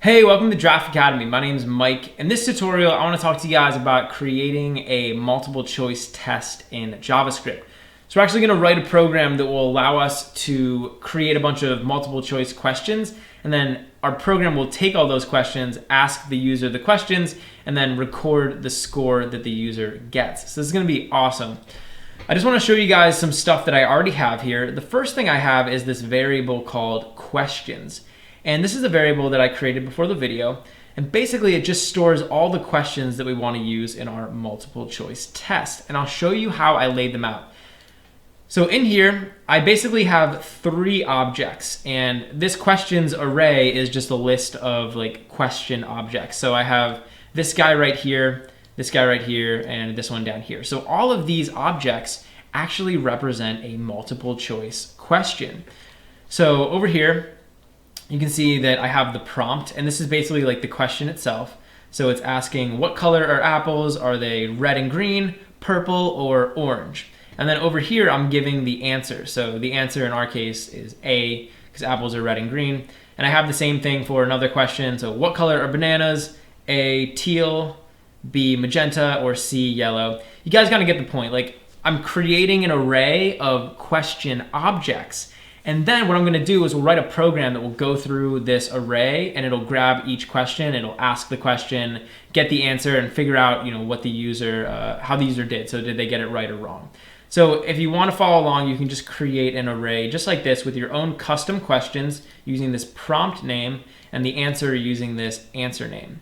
Hey, welcome to Draft Academy. My name is Mike. In this tutorial, I want to talk to you guys about creating a multiple choice test in JavaScript. So we're actually going to write a program that will allow us to create a bunch of multiple choice questions, and then our program will take all those questions, ask the user the questions, and then record the score that the user gets. So this is going to be awesome. I just want to show you guys some stuff that I already have here. The first thing I have is this variable called questions. And this is a variable that I created before the video. And basically it just stores all the questions that we want to use in our multiple choice test. And I'll show you how I laid them out. So in here, I basically have three objects, and this questions array is just a list of like question objects. So I have this guy right here, this guy right here, and this one down here. So all of these objects actually represent a multiple choice question. So over here, you can see that I have the prompt, and this is basically like the question itself. So it's asking what color are apples? Are they red and green, purple, or orange? And then over here, I'm giving the answer. So the answer in our case is A, because apples are red and green. And I have the same thing for another question. So what color are bananas? A, teal, B, magenta, or C, yellow. You guys gotta get the point. Like, I'm creating an array of question objects. And then what I'm gonna do is we'll write a program that will go through this array, and it'll grab each question, it'll ask the question, get the answer, and figure out what the user, how the user did. So did they get it right or wrong? So if you want to follow along, you can just create an array just like this with your own custom questions using this prompt name and the answer using this answer name.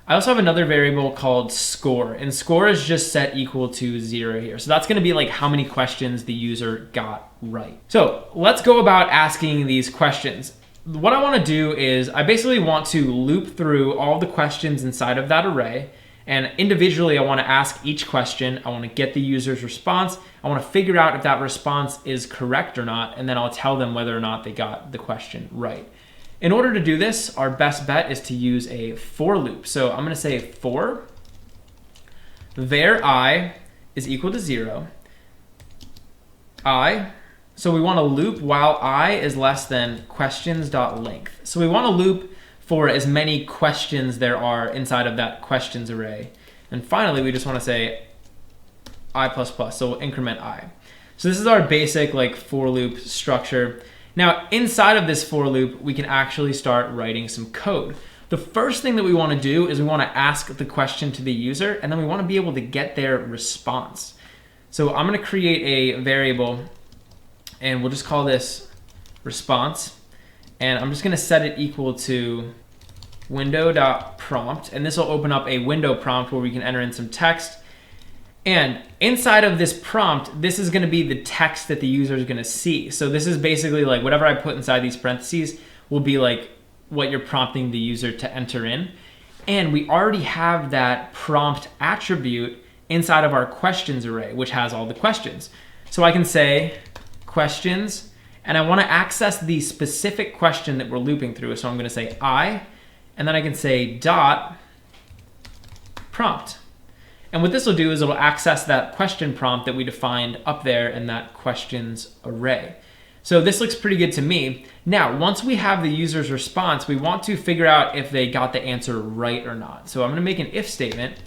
I also have another variable called score, and score is just set equal to 0 here. So that's going to be like how many questions the user got right. So let's go about asking these questions. What I want to do is I basically want to loop through all the questions inside of that array, and individually I want to ask each question. I want to get the user's response. I want to figure out if that response is correct or not, and then I'll tell them whether or not they got the question right. In order to do this, our best bet is to use a for loop. So I'm going to say for var I is equal to 0. So we want to loop while I is less than questions.length. So we want to loop for as many questions there are inside of that questions array. And finally, we just want to say I++, so we'll increment I. So this is our basic like for loop structure. Now, inside of this for loop, we can actually start writing some code. The first thing that we want to do is we want to ask the question to the user, and then we want to be able to get their response. So I'm going to create a variable, and we'll just call this response. And I'm just going to set it equal to window.prompt, and this will open up a window prompt where we can enter in some text. And inside of this prompt, this is going to be the text that the user is going to see. So this is basically like whatever I put inside these parentheses will be like what you're prompting the user to enter in. And we already have that prompt attribute inside of our questions array, which has all the questions. So I can say questions, and I want to access the specific question that we're looping through. So I'm going to say I, and then I can say dot prompt. And what this will do is it'll access that question prompt that we defined up there in that questions array. So this looks pretty good to me. Now, once we have the user's response, we want to figure out if they got the answer right or not. So I'm going to make an if statement.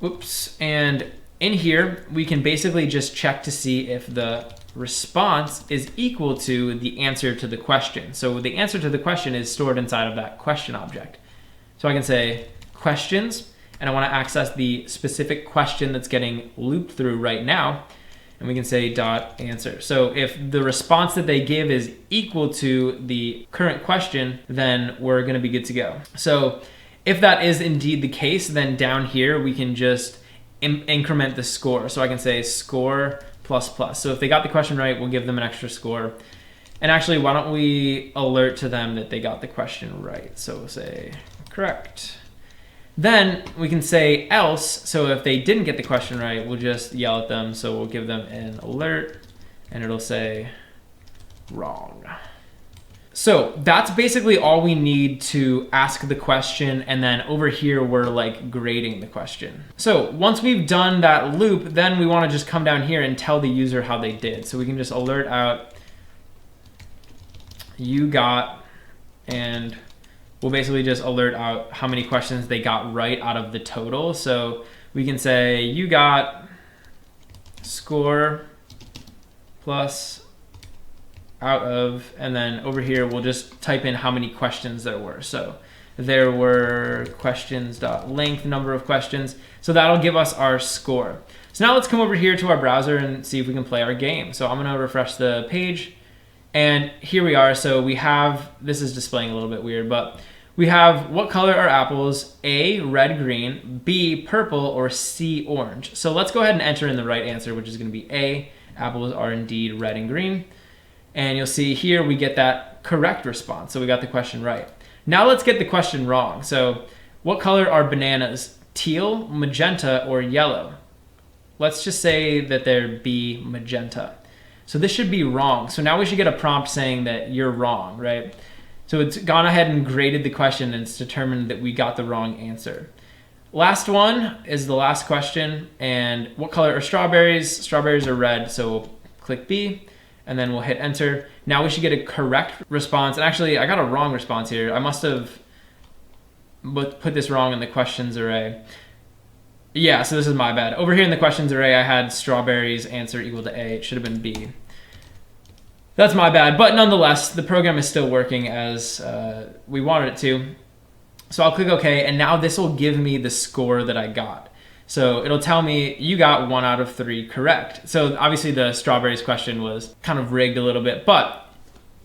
Oops. And in here, we can basically just check to see if the response is equal to the answer to the question. So the answer to the question is stored inside of that question object. So I can say questions, and I want to access the specific question that's getting looped through right now, and we can say dot answer. So if the response that they give is equal to the current question, then we're going to be good to go. So if that is indeed the case, then down here we can just increment the score. So I can say score plus plus. So if they got the question right, we'll give them an extra score. And actually, why don't we alert to them that they got the question right? So we'll say correct. Then we can say else. So if they didn't get the question right, we'll just yell at them. So we'll give them an alert, and it'll say wrong. So that's basically all we need to ask the question, and then over here we're like grading the question. So once we've done that loop, then we want to just come down here and tell the user how they did. So we can just alert out you got, and will basically just alert out how many questions they got right out of the total. So we can say you got score plus out of, and then over here we'll just type in how many questions there were. So there were questions.length, number of questions. So that'll give us our score. So now let's come over here to our browser and see if we can play our game. So I'm gonna refresh the page, and here we are. So we have, this is displaying a little bit weird, but we have what color are apples? A, red, green, B, purple, or C, orange. So let's go ahead and enter in the right answer, which is gonna be A, apples are indeed red and green. And you'll see here we get that correct response. So we got the question right. Now let's get the question wrong. So what color are bananas? Teal, magenta, or yellow? Let's just say that they're B, magenta. So this should be wrong. So now we should get a prompt saying that you're wrong, right? So it's gone ahead and graded the question, and it's determined that we got the wrong answer. Last one is the last question. And what color are strawberries? Strawberries are red, so we'll click B, and then we'll hit enter. Now we should get a correct response. And actually, I got a wrong response here. I must have put this wrong in the questions array. Yeah, so this is my bad. Over here in the questions array, I had strawberries answer equal to A. It should have been B. That's my bad, but nonetheless, the program is still working as we wanted it to. So I'll click OK, and now this will give me the score that I got. So it'll tell me you got 1 out of 3 correct. So obviously the strawberries question was kind of rigged a little bit, but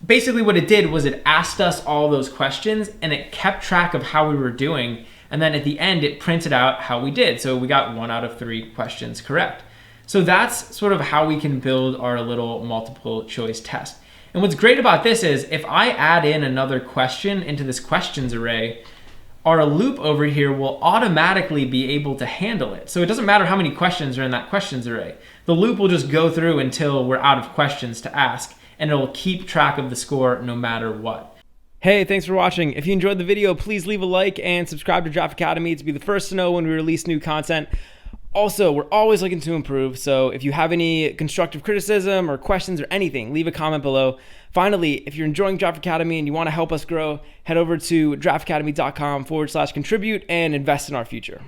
basically what it did was it asked us all those questions and it kept track of how we were doing. And then at the end, it printed out how we did. So we got 1 out of 3 questions correct. So that's sort of how we can build our little multiple choice test. And what's great about this is if I add in another question into this questions array, our loop over here will automatically be able to handle it. So it doesn't matter how many questions are in that questions array. The loop will just go through until we're out of questions to ask, and it'll keep track of the score no matter what. Hey, thanks for watching. If you enjoyed the video, please leave a like and subscribe to Draft Academy to be the first to know when we release new content. Also, we're always looking to improve, so if you have any constructive criticism or questions or anything, leave a comment below. Finally, if you're enjoying Draft Academy and you want to help us grow, head over to draftacademy.com/contribute and invest in our future.